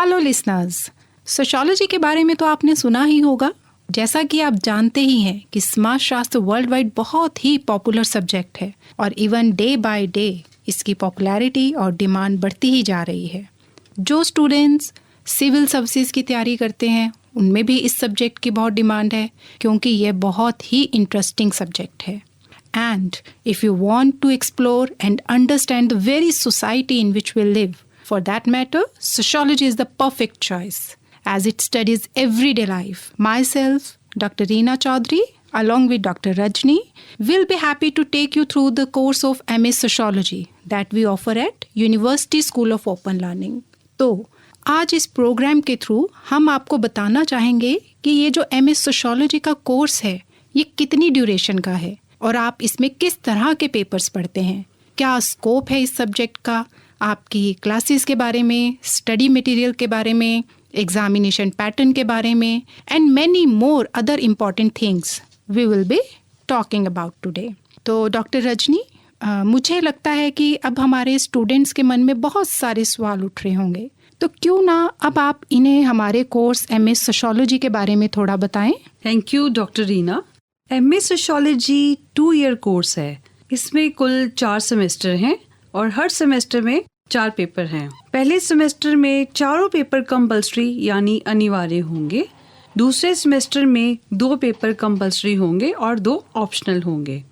Hello listeners, sociology के बारे में तो आपने सुना ही होगा। जैसा कि आप जानते ही हैं कि समाज शास्त्र वर्ल्ड वाइड बहुत ही पॉपुलर सब्जेक्ट है और इवन डे बाय डे इसकी पॉपुलैरिटी और डिमांड बढ़ती ही जा रही है। जो स्टूडेंट्स सिविल सर्विसेज की तैयारी करते हैं उनमें भी इस सब्जेक्ट की बहुत डिमांड है, क्योंकि ये बहुत ही इंटरेस्टिंग सब्जेक्ट है। And if you want to explore and understand the very society in which we live, for that matter, sociology is the perfect choice as it studies everyday life. Myself, Dr. Reena Chaudhary, along with Dr. Rajni, will be happy to take you through the course of MA Sociology that we offer at University School of Open Learning. तो आज इस programme के through हम आपको बताना चाहेंगे कि ये जो MA Sociology का कोर्स है ये कितनी ड्यूरेशन का है और आप इसमें किस तरह के पेपर्स पढ़ते हैं, क्या स्कोप है इस सब्जेक्ट का, आपकी क्लासेस के बारे में, स्टडी मटेरियल के बारे में, एग्जामिनेशन पैटर्न के बारे में and many more other important things we will be talking about today. तो डॉक्टर रजनी, मुझे लगता है कि अब हमारे स्टूडेंट्स के मन में बहुत सारे सवाल उठ रहे होंगे, तो क्यों ना अब आप इन्हें हमारे कोर्स MA सोशियोलॉजी के बारे में थोड़ा बताएं। Thank you doctor Reena. MA sociology 2 year course है। इसमें कुल 4 सेमेस्टर हैं और हर सेमेस्टर में 4 पेपर हैं। पहले सेमेस्टर में चारों पेपर कंपलसरी यानी अनिवार्य होंगे। दूसरे सेमेस्टर में 2 पेपर कंपलसरी होंगे और 2 ऑप्शनल होंगे।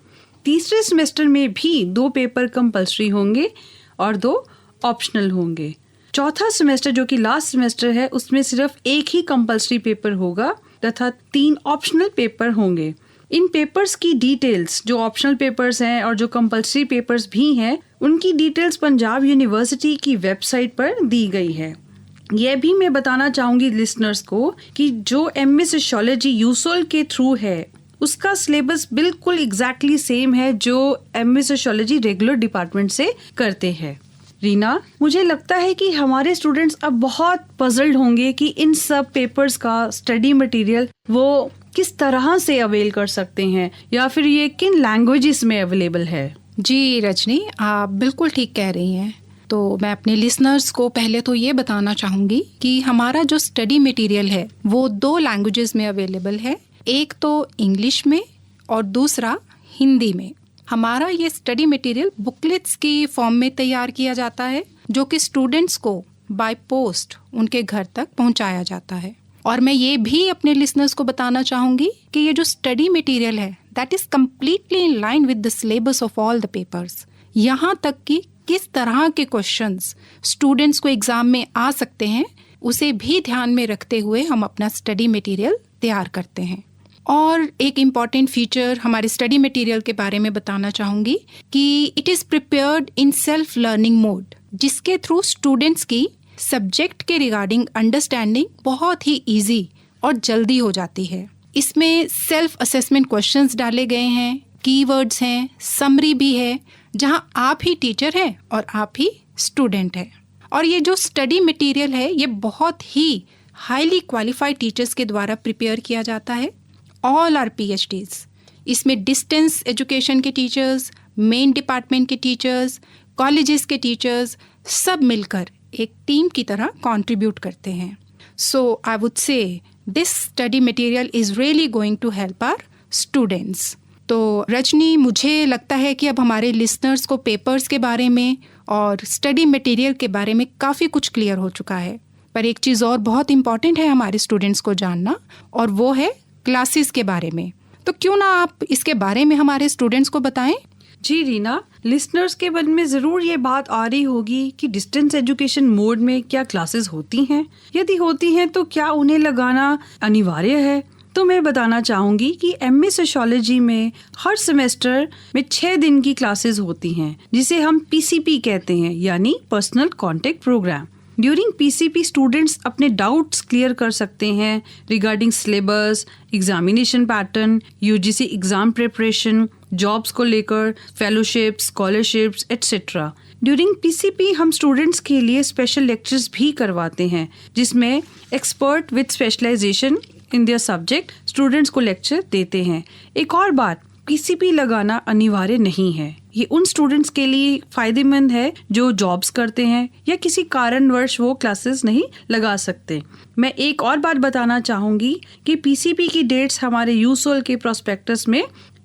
तीसरे सेमेस्टर में भी 2 पेपर कंपलसरी होंगे और 2 ऑप्शनल होंगे। चौथा सेमेस्टर जो कि लास्ट सेमेस्टर है उसमें सिर्फ 1 ही कंपलसरी पेपर होगा तथा 3 ऑप्शनल पेपर होंगे। इन पेपर्स की डिटेल्स, जो ऑप्शनल पेपर्स हैं और जो कंपलसरी पेपर्स भी हैं, उनकी डिटेल्स पंजाब यूनिवर्सिटी की वेबसाइट पर दी गई है। यह भी मैं बताना चाहूँगी लिसनर्स को कि जो MA सोशियोलॉजी यूसोल के थ्रू है उसका सिलेबस बिल्कुल एग्जैक्टली सेम है जो MA सोशियोलॉजी रेगुलर डिपार्टमेंट से करते हैं। रीना, मुझे लगता है कि हमारे स्टूडेंट्स अब बहुत पजल्ड होंगे कि इन सब पेपर्स का स्टडी मटेरियल वो किस तरह से अवेल कर सकते हैं या फिर ये किन लैंग्वेजेस में अवेलेबल है। जी रजनी, आप बिल्कुल ठीक कह रही हैं। तो मैं अपने लिसनर्स को पहले तो ये बताना चाहूँगी कि हमारा जो स्टडी मटेरियल है वो 2 लैंग्वेजेस में अवेलेबल है, एक तो इंग्लिश में और दूसरा हिंदी में। हमारा ये स्टडी मटेरियल बुकलेट्स की फॉर्म में तैयार किया जाता है जो कि स्टूडेंट्स को बाय पोस्ट उनके घर तक पहुंचाया जाता है। और मैं ये भी अपने लिसनर्स को बताना चाहूँगी कि ये जो स्टडी मटेरियल है that is completely in line with the syllabus of all the papers. यहाँ तक कि किस तरह के क्वेश्चंस स्टूडेंट्स को एग्ज़ाम में आ सकते हैं उसे भी ध्यान में रखते हुए हम अपना स्टडी मटेरियल तैयार करते हैं। और एक इम्पॉर्टेंट फीचर हमारे स्टडी मटेरियल के बारे में बताना चाहूँगी कि it is prepared in self learning mode, जिसके थ्रू स्टूडेंट्स की सब्जेक्ट के रिगार्डिंग अंडरस्टैंडिंग बहुत ही इजी और जल्दी हो जाती है। इसमें सेल्फ असेसमेंट क्वेश्चंस डाले गए हैं, कीवर्ड्स हैं, समरी भी है, जहां आप ही टीचर हैं और आप ही स्टूडेंट हैं। और ये जो स्टडी मटेरियल है ये बहुत ही हाईली क्वालिफाइड टीचर्स के द्वारा प्रिपेयर किया जाता है। All are PhDs। इसमें डिस्टेंस एजुकेशन के टीचर्स, मेन डिपार्टमेंट के टीचर्स, कॉलेजेस के टीचर्स सब मिलकर एक टीम की तरह कंट्रीब्यूट करते हैं। So I would say this study material is really going to help our students. तो रजनी, मुझे लगता है कि अब हमारे लिसनर्स को पेपर्स के बारे में और स्टडी मटेरियल के बारे में काफ़ी कुछ क्लियर हो चुका है। पर एक चीज़ और बहुत इम्पॉर्टेंट है हमारे स्टूडेंट्स को जानना, और वो है क्लासेस के बारे में। तो क्यों ना आप इसके बारे में हमारे स्टूडेंट्स को बताएं। जी रीना, लिसनर्स के मन में ज़रूर ये बात आ रही होगी कि डिस्टेंस एजुकेशन मोड में क्या क्लासेस होती हैं, यदि होती हैं तो क्या उन्हें लगाना अनिवार्य है। तो मैं बताना चाहूँगी कि MA सोशियोलॉजी में हर सेमेस्टर में 6 दिन की क्लासेस होती हैं जिसे हम PCP कहते हैं, यानी personal contact program. During PCP students अपने डाउट्स क्लियर कर सकते हैं regarding syllabus, examination pattern, UGC exam preparation, jobs को लेकर, fellowships, scholarships etcetera. During PCP हम स्टूडेंट्स के लिए स्पेशल लेक्चर्स भी करवाते हैं जिसमें expert with specialization in their subject students को लेक्चर देते हैं। एक और बात, PCP लगाना अनिवार्य नहीं है, ये उन स्टूडेंट्स के लिए फायदेमंद है जो जॉब्स करते हैं या किसी कारणवश वो क्लासेस नहीं लगा सकते। मैं एक और बात बताना चाहूँगी कि पीसीपी की डेट्स हमारे यूसोल के प्रोस्पेक्टस में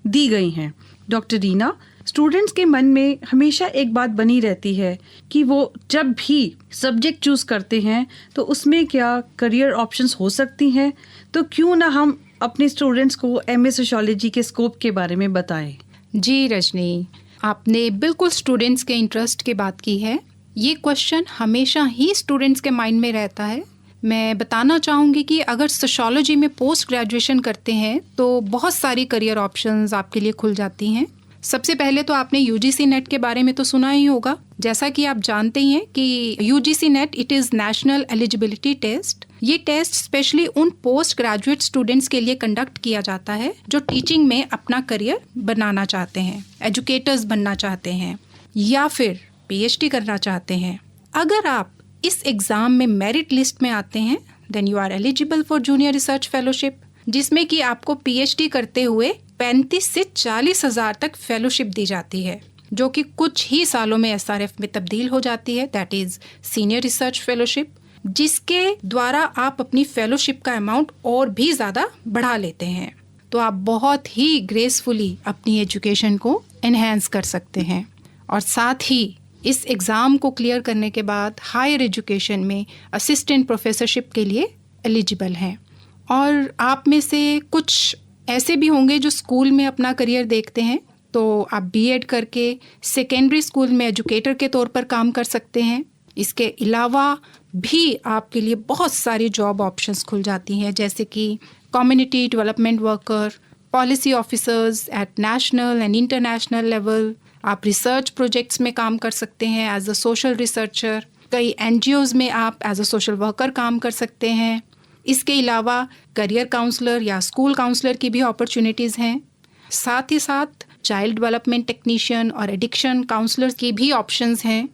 दी गई हैं। डॉक्टर रीना, स्टूडेंट्स के मन में हमेशा एक बात बनी रहती है कि वो जब भी सब्जेक्ट चूज करते हैं तो उसमें क्या करियर ऑप्शंस हो सकती हैं, तो क्यों ना हम अपने स्टूडेंट्स को एमए सोशियोलॉजी के स्कोप के बारे में बताएं। जी रजनी, आपने बिल्कुल स्टूडेंट्स के इंटरेस्ट की बात की है। ये क्वेश्चन हमेशा ही स्टूडेंट्स के माइंड में रहता है। मैं बताना चाहूँगी कि अगर सोशियोलॉजी में पोस्ट ग्रेजुएशन करते हैं तो बहुत सारी करियर ऑप्शंस आपके लिए खुल जाती हैं। सबसे पहले तो आपने यूजीसी नेट के बारे में तो सुना ही होगा। जैसा कि आप जानते ही हैं कि UGC NET it is national eligibility test. ये टेस्ट स्पेशली उन पोस्ट ग्रेजुएट स्टूडेंट्स के लिए कंडक्ट किया जाता है जो टीचिंग में अपना करियर बनाना चाहते हैं, एजुकेटर्स बनना चाहते हैं या फिर पीएचडी करना चाहते हैं। अगर आप इस एग्ज़ाम में मेरिट लिस्ट में आते हैं then you are eligible for junior research fellowship, जिसमें कि आपको पीएचडी करते हुए 35 से 40 हज़ार तक फेलोशिप दी जाती है, जो कि कुछ ही सालों में एसआरएफ में तब्दील हो जाती है, that is senior research fellowship, जिसके द्वारा आप अपनी फेलोशिप का अमाउंट और भी ज़्यादा बढ़ा लेते हैं। तो आप बहुत ही ग्रेसफुली अपनी एजुकेशन को एनहेंस कर सकते हैं और साथ ही इस एग्ज़ाम को क्लियर करने के बाद हायर एजुकेशन में असिस्टेंट प्रोफेसरशिप के लिए एलिजिबल हैं। और आप में से कुछ ऐसे भी होंगे जो स्कूल में अपना करियर देखते हैं, तो आप बीएड करके सेकेंडरी स्कूल में एजुकेटर के तौर पर काम कर सकते हैं। इसके अलावा भी आपके लिए बहुत सारी जॉब ऑप्शंस खुल जाती हैं, जैसे कि community development worker, policy officers at national and international level. आप रिसर्च प्रोजेक्ट्स में काम कर सकते हैं एज अ सोशल रिसर्चर। कई एनजीओज़ में आप एज अ सोशल वर्कर काम कर सकते हैं। इसके अलावा करियर काउंसलर या स्कूल काउंसलर की भी अपॉर्चुनिटीज़ हैं। साथ ही साथ चाइल्ड डेवलपमेंट टेक्नीशियन और एडिक्शन काउंसलर की भी ऑप्शंस हैं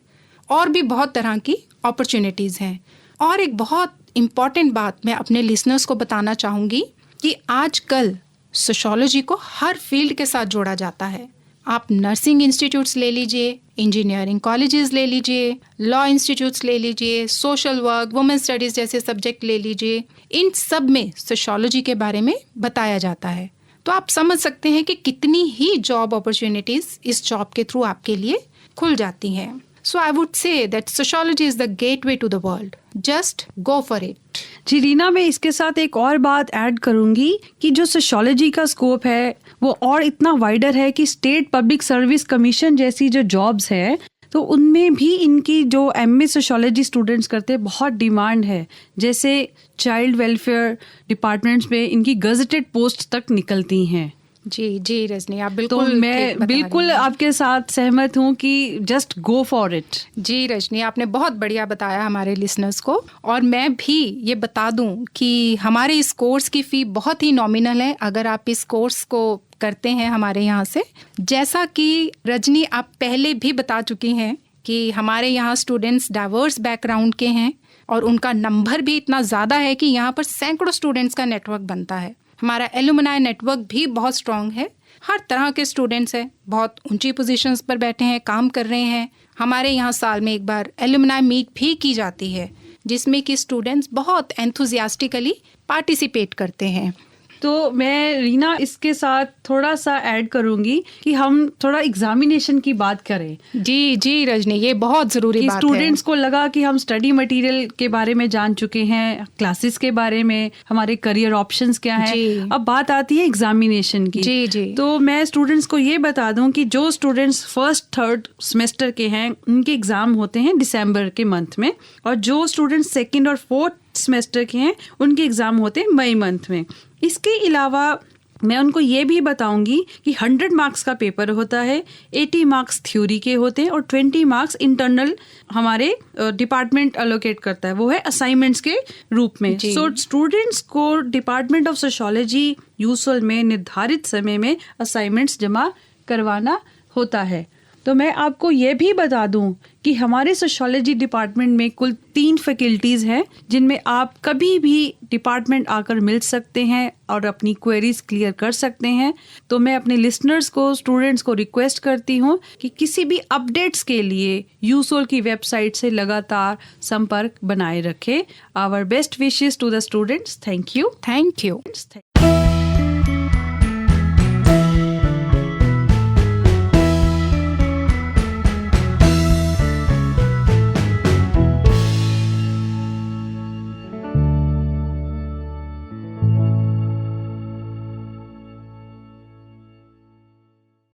और भी बहुत तरह की अपॉर्चुनिटीज़ हैं। और एक बहुत इम्पॉर्टेंट बात मैं अपने लिसनर्स को बताना चाहूँगी कि आजकल सोशियोलॉजी को हर फील्ड के साथ जोड़ा जाता है। आप नर्सिंग इंस्टीट्यूट्स ले लीजिए, इंजीनियरिंग कॉलेजेस ले लीजिए, लॉ इंस्टीट्यूट्स ले लीजिए, सोशल वर्क, वुमेन स्टडीज़ जैसे सब्जेक्ट ले लीजिए, इन सब में सोशियोलॉजी के बारे में बताया जाता है। तो आप समझ सकते हैं कि कितनी ही जॉब अपॉर्चुनिटीज़ इस जॉब के थ्रू आपके लिए खुल जाती हैं। So I would say that sociology is the gateway to the world, just go for it. जी रीना, मैं इसके साथ एक और बात ऐड करूंगी कि जो सोशियोलॉजी का स्कोप है वो और इतना वाइडर है कि स्टेट पब्लिक सर्विस कमीशन जैसी जो जॉब्स है तो उनमें भी इनकी जो एमए सोशियोलॉजी स्टूडेंट्स करते हैं बहुत डिमांड है। जैसे चाइल्ड वेलफेयर डिपार्टमेंट्स में इनकी गजेटेड पोस्ट तक निकलती हैं। जी जी रजनी, आप तो बिल्कुल मैं बिल्कुल आपके साथ सहमत हूँ कि जस्ट गो फॉर इट। जी रजनी, आपने बहुत बढ़िया बताया हमारे लिसनर्स को। और मैं भी ये बता दूं कि हमारे इस कोर्स की फ़ी बहुत ही नॉमिनल है अगर आप इस कोर्स को करते हैं हमारे यहाँ से। जैसा कि रजनी आप पहले भी बता चुकी हैं कि हमारे यहाँ स्टूडेंट्स डाइवर्स बैकग्राउंड के हैं और उनका नंबर भी इतना ज़्यादा है कि यहाँ पर सैकड़ों स्टूडेंट्स का नेटवर्क बनता है। हमारा एलुमनाई नेटवर्क भी बहुत स्ट्रॉन्ग है। हर तरह के स्टूडेंट्स हैं, बहुत ऊंची पोजीशंस पर बैठे हैं, काम कर रहे हैं। हमारे यहाँ साल में एक बार एलुमनाई मीट भी की जाती है जिसमें कि स्टूडेंट्स बहुत एंथुजियास्टिकली पार्टिसिपेट करते हैं। तो मैं रीना इसके साथ थोड़ा सा ऐड करूंगी कि हम थोड़ा एग्जामिनेशन की बात करें। जी जी रजनी, ये बहुत ज़रूरी बात है। स्टूडेंट्स को लगा कि हम स्टडी मटेरियल के बारे में जान चुके हैं, क्लासेस के बारे में, हमारे करियर ऑप्शंस क्या हैं। अब बात आती है एग्जामिनेशन की। जी जी। तो मैं स्टूडेंट्स को ये बता दूं कि जो स्टूडेंट्स फर्स्ट थर्ड सेमेस्टर के हैं उनके एग्जाम होते हैं दिसंबर के मंथ में, और जो स्टूडेंट्स सेकेंड और फोर्थ सेमेस्टर के हैं उनके एग्जाम होते हैं मई मंथ में। इसके अलावा मैं उनको ये भी बताऊंगी कि 100 मार्क्स का पेपर होता है, 80 मार्क्स थ्योरी के होते हैं और 20 मार्क्स इंटरनल हमारे डिपार्टमेंट एलोकेट करता है, वो है असाइनमेंट्स के रूप में। सो स्टूडेंट्स को डिपार्टमेंट ऑफ सोशियोलॉजी यूसोल में निर्धारित समय में असाइनमेंट्स जमा करवाना होता है। तो मैं आपको ये भी बता दूं कि हमारे सोशियोलॉजी डिपार्टमेंट में कुल 3 फैकल्टीज़ हैं जिनमें आप कभी भी डिपार्टमेंट आकर मिल सकते हैं और अपनी क्वेरीज क्लियर कर सकते हैं। तो मैं अपने लिसनर्स को, स्टूडेंट्स को रिक्वेस्ट करती हूँ कि किसी भी अपडेट्स के लिए यूसोल की वेबसाइट से लगातार संपर्क बनाए रखें। Our best wishes to the students. Thank you. Thank you.